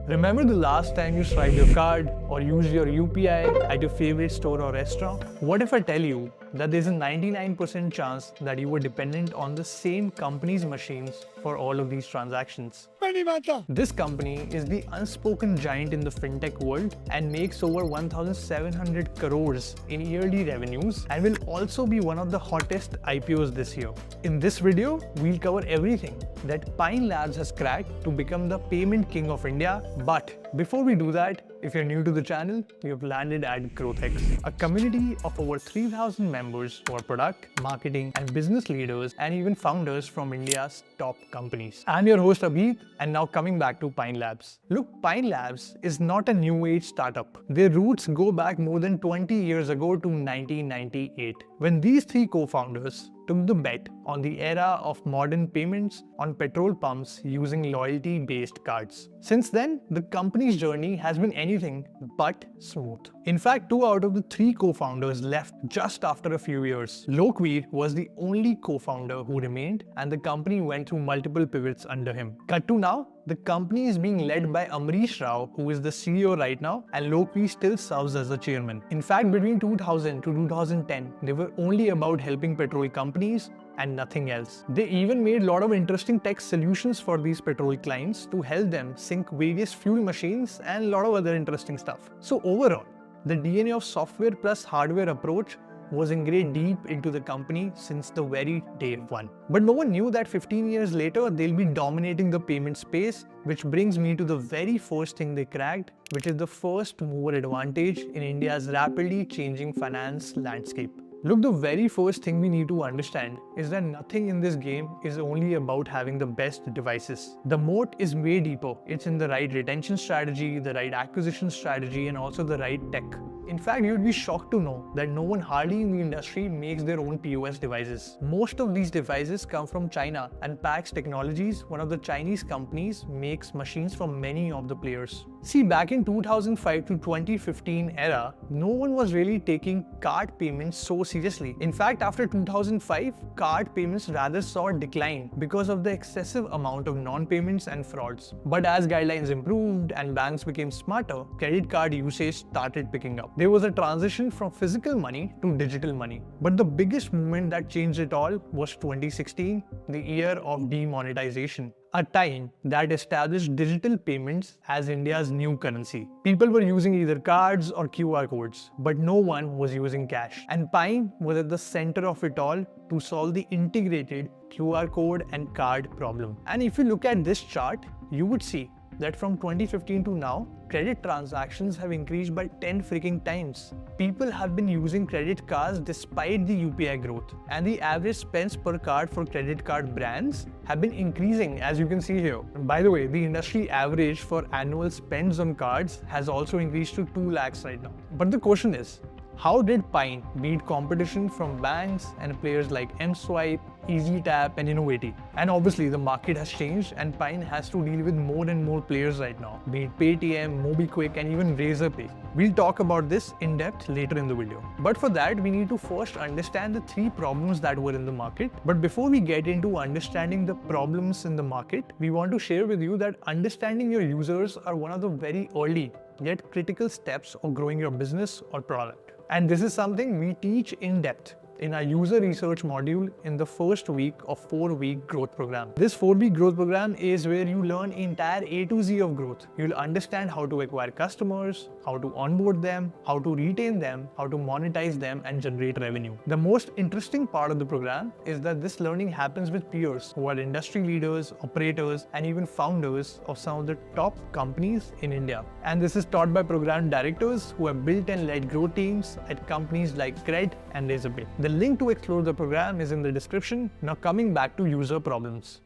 Remember the last time you swiped your card or used your UPI at your favorite store or restaurant? What if I tell you that there's a 99% chance that you were dependent on the same company's machines for all of these transactions? This company is the unspoken giant in the fintech world and makes over 1,700 crores in yearly revenues and will also be one of the hottest IPOs this year. In this video, we'll cover everything that ElevenLabs has cracked to become the payment king of India. But before we do that, if you're new to the channel, you have landed at GrowthX, a community of over 3,000 members who are product, marketing, and business leaders and even founders from India's top companies. I'm your host Abhi, and now coming back to ElevenLabs. Look, ElevenLabs is not a new age startup. Their roots go back more than 20 years ago to 1998, when these three co-founders took the bet on the era of modern payments on petrol pumps using loyalty-based cards. Since then, the company's journey has been anything but smooth. In fact, 2 out of the 3 co-founders left just after a few years. Lokveer was the only co-founder who remained, and the company went through multiple pivots under him. Cut to now, the company is being led by Amrish Rao, who is the CEO right now, and Lokveer still serves as the chairman. In fact, between 2000 to 2010, they were only about helping petrol companies and nothing else. They even made a lot of interesting tech solutions for these petrol clients to help them sync various fuel machines and a lot of other interesting stuff. So overall, the DNA of software plus hardware approach was ingrained deep into the company since the very day one. But no one knew that 15 years later, they'll be dominating the payment space, which brings me to the very first thing they cracked, which is the first mover advantage in India's rapidly changing finance landscape. Look, the very first thing we need to understand is that nothing in this game is only about having the best devices. The moat is way deeper. It's in the right retention strategy, the right acquisition strategy, and also the right tech. In fact, you'd be shocked to know that no one hardly in the industry makes their own POS devices. Most of these devices come from China, and Pax Technologies, one of the Chinese companies, makes machines for many of the players. See, back in 2005 to 2015 era, no one was really taking card payments so seriously. In fact, after 2005, card payments rather saw a decline because of the excessive amount of non-payments and frauds. But as guidelines improved and banks became smarter, credit card usage started picking up. There was a transition from physical money to digital money. But the biggest movement that changed it all was 2016, the year of demonetization. A time that established digital payments as India's new currency. People were using either cards or QR codes, but no one was using cash. And Pine was at the center of it all to solve the integrated QR code and card problem. And if you look at this chart, you would see that from 2015 to now, credit transactions have increased by 10 freaking times. People have been using credit cards despite the UPI growth, and the average spends per card for credit card brands have been increasing, as you can see here. And by the way, the industry average for annual spends on cards has also increased to 2 lakhs right now. But the question is, how did Pine beat competition from banks and players like mSwipe, EasyTap, and Innovati? And obviously, the market has changed, and Pine has to deal with more and more players right now, be it Paytm, MobiKwik, and even Razorpay. We'll talk about this in depth later in the video. But for that, we need to first understand the 3 problems that were in the market. But before we get into understanding the problems in the market, we want to share with you that understanding your users are one of the very early yet critical steps of growing your business or product. And this is something we teach in depth in our user research module in the first week of 4-week growth program. This 4-week growth program is where you learn entire A to Z of growth. You'll understand how to acquire customers, how to onboard them, how to retain them, how to monetize them, and generate revenue. The most interesting part of the program is that this learning happens with peers who are industry leaders, operators, and even founders of some of the top companies in India. And this is taught by program directors who have built and led growth teams at companies like Crore and Razorpay. The link to explore the program is in the description. Now coming back to user problems.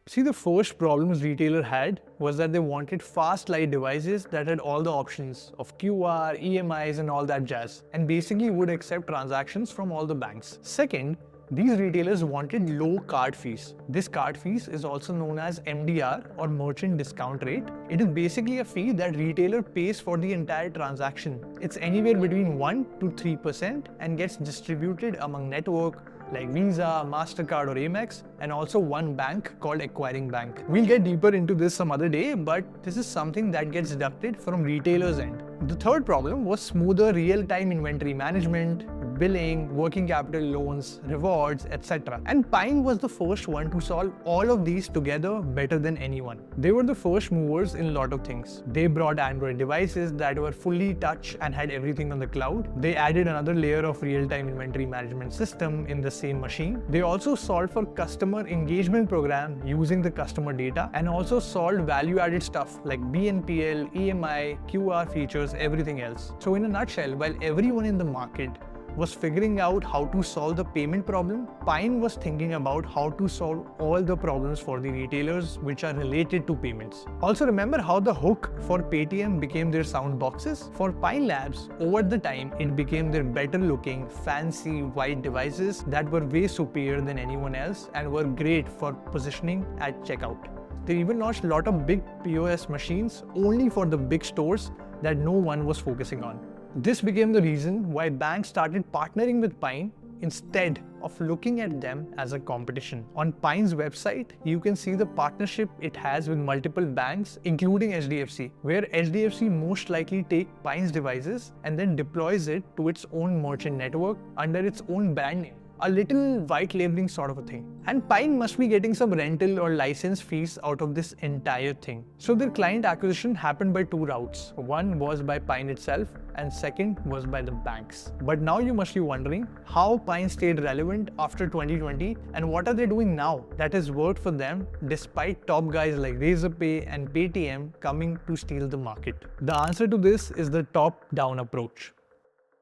See, the first problems retailer had was that they wanted fast light devices that had all the options of QR, EMIs, and all that jazz, and basically would accept transactions from all the banks. Second, these retailers wanted low card fees. This card fees is also known as MDR or merchant discount rate. It is basically a fee that retailer pays for the entire transaction. It's anywhere between 1 to 3% and gets distributed among network, like Visa, Mastercard or Amex, and also one bank called Acquiring Bank. We'll get deeper into this some other day, but this is something that gets deducted from retailers' end. The third problem was smoother real-time inventory management, billing, working capital loans, rewards, etc. And Pine was the first one to solve all of these together better than anyone. They were the first movers in a lot of things. They brought Android devices that were fully touch and had everything on the cloud. They added another layer of real-time inventory management system in the same machine. They also solved for customer engagement program using the customer data, and also solved value-added stuff like BNPL, EMI, QR features, everything else. So in a nutshell, while everyone in the market was figuring out how to solve the payment problem, Pine was thinking about how to solve all the problems for the retailers which are related to payments. Also remember how the hook for Paytm became their sound boxes? For Pine Labs, over the time, it became their better looking, fancy white devices that were way superior than anyone else and were great for positioning at checkout. They even launched a lot of big POS machines only for the big stores that no one was focusing on. This became the reason why banks started partnering with Pine instead of looking at them as a competition. On Pine's website, you can see the partnership it has with multiple banks, including HDFC, where HDFC most likely take Pine's devices and then deploys it to its own merchant network under its own brand name. A little white labeling sort of a thing. And Pine must be getting some rental or license fees out of this entire thing. So their client acquisition happened by two routes. One was by Pine itself, and second was by the banks. But now you must be wondering how Pine stayed relevant after 2020 and what are they doing now that has worked for them despite top guys like Razorpay and Paytm coming to steal the market. The answer to this is the top-down approach.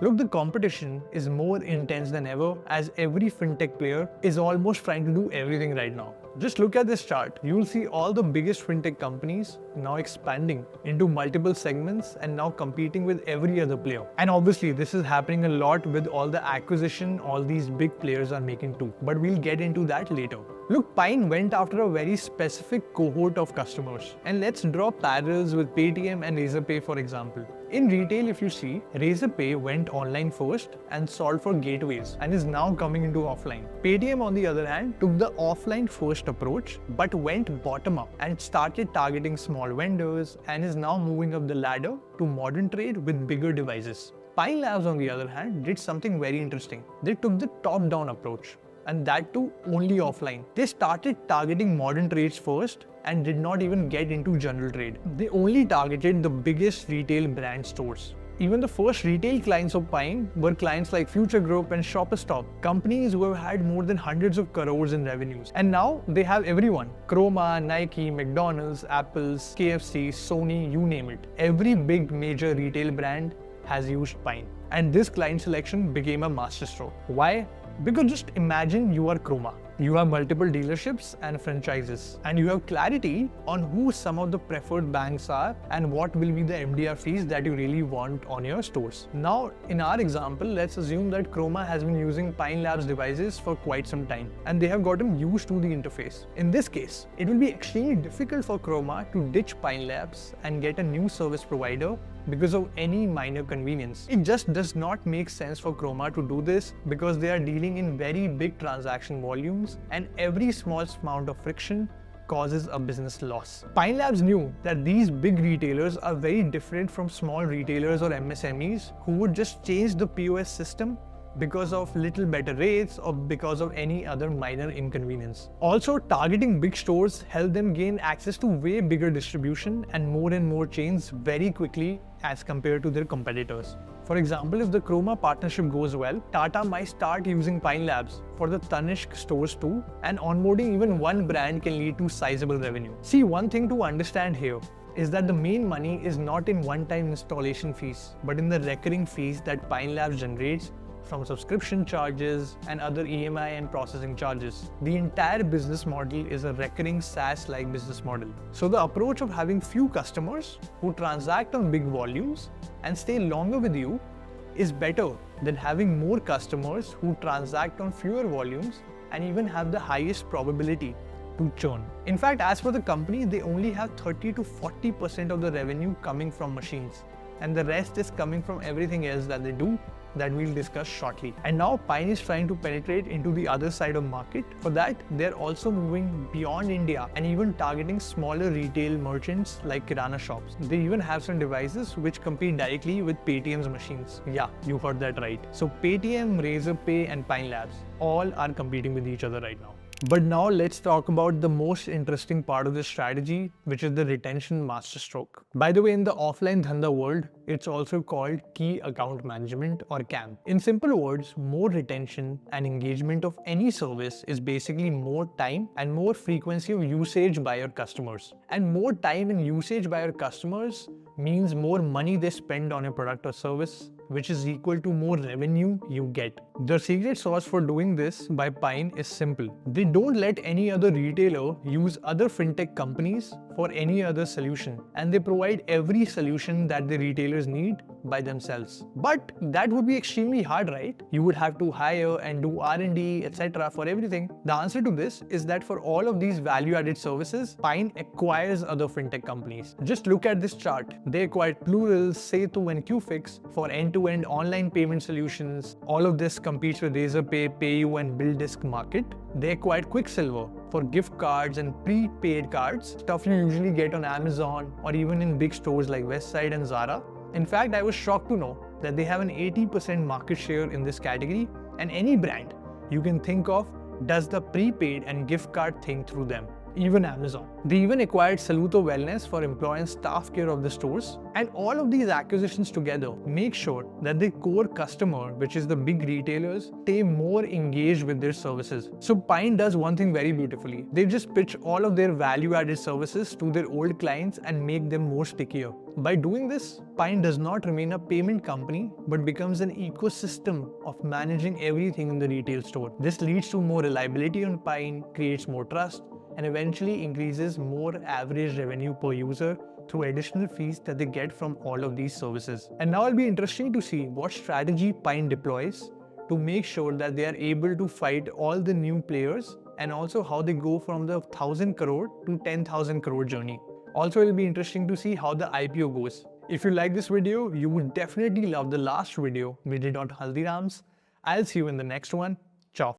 Look, the competition is more intense than ever as every fintech player is almost trying to do everything right now. Just look at this chart. You'll see all the biggest fintech companies now expanding into multiple segments and now competing with every other player. And obviously, this is happening a lot with all the acquisition all these big players are making too. But we'll get into that later. Look, Pine went after a very specific cohort of customers. And let's draw parallels with Paytm and Razorpay, for example. In retail, if you see, Razorpay went online first and solved for gateways and is now coming into offline. Paytm, on the other hand, took the offline first approach but went bottom up and started targeting small vendors and is now moving up the ladder to modern trade with bigger devices. Pine Labs, on the other hand, did something very interesting. They took the top-down approach, and that too only offline. They started targeting modern trades first and did not even get into general trade. They only targeted the biggest retail brand stores. Even the first retail clients of Pine were clients like Future Group and Shopperstop, companies who have had more than hundreds of crores in revenues. And now they have everyone. Crore, Nike, McDonald's, Apple's, KFC, Sony, you name it. Every big major retail brand has used Pine. And this client selection became a masterstroke. Why? Because just imagine you are Crore. You have multiple dealerships and franchises, and you have clarity on who some of the preferred banks are and what will be the MDR fees that you really want on your stores. Now, in our example, let's assume that Crore has been using Pine Labs devices for quite some time, and they have gotten used to the interface. In this case, it will be extremely difficult for Crore to ditch Pine Labs and get a new service provider because of any minor convenience. It just does not make sense for Crore to do this because they are dealing in very big transaction volumes and every small amount of friction causes a business loss. Pine Labs knew that these big retailers are very different from small retailers or MSMEs who would just change the POS system because of little better rates or because of any other minor inconvenience. Also, targeting big stores helped them gain access to way bigger distribution and more chains very quickly as compared to their competitors. For example, if the Crore partnership goes well, Tata might start using Pine Labs for the Tanishq stores too, and onboarding even one brand can lead to sizable revenue. See, one thing to understand here is that the main money is not in one-time installation fees, but in the recurring fees that Pine Labs generates from subscription charges and other EMI and processing charges. The entire business model is a recurring SaaS-like business model. So the approach of having few customers who transact on big volumes and stay longer with you is better than having more customers who transact on fewer volumes and even have the highest probability to churn. In fact, as for the company, they only have 30 to 40% of the revenue coming from machines, and the rest is coming from everything else that they do, that we'll discuss shortly. And now Pine is trying to penetrate into the other side of market. For that, they're also moving beyond India and even targeting smaller retail merchants like Kirana shops. They even have some devices which compete directly with Paytm's machines. Yeah, you heard that right. So Paytm, Razorpay and Pine Labs all are competing with each other right now. But now let's talk about the most interesting part of this strategy, which is the retention masterstroke. By the way, in the offline dhanda world, it's also called key account management or CAM. In simple words, more retention and engagement of any service is basically more time and more frequency of usage by your customers. And more time and usage by your customers means more money they spend on a product or service, which is equal to more revenue you get. The secret sauce for doing this by Pine is simple. They don't let any other retailer use other fintech companies for any other solution, and they provide every solution that the retailers need by themselves. But that would be extremely hard, right? You would have to hire and do R&D, etc. for everything. The answer to this is that for all of these value-added services, Pine acquires other fintech companies. Just look at this chart. They acquired Plural, Setu and Qfix for end-to-end online payment solutions. All of this competes with Razorpay, PayU and BillDisc Market. They acquired Quicksilver for gift cards and prepaid cards, stuff you usually get on Amazon or even in big stores like Westside and Zara. In fact, I was shocked to know that they have an 80% market share in this category, and any brand you can think of does the prepaid and gift card thing through them. Even Amazon. They even acquired Saluto Wellness for employee and staff care of the stores. And all of these acquisitions together make sure that the core customer, which is the big retailers, stay more engaged with their services. So Pine does one thing very beautifully. They just pitch all of their value-added services to their old clients and make them more stickier. By doing this, Pine does not remain a payment company, but becomes an ecosystem of managing everything in the retail store. This leads to more reliability on Pine, creates more trust, and eventually increases more average revenue per user through additional fees that they get from all of these services. And now it'll be interesting to see what strategy Pine deploys to make sure that they are able to fight all the new players, and also how they go from the 1,000 crore to 10,000 crore journey. Also, it'll be interesting to see how the IPO goes. If you like this video, you would definitely love the last video we did on Haldiram's. I'll see you in the next one. Ciao.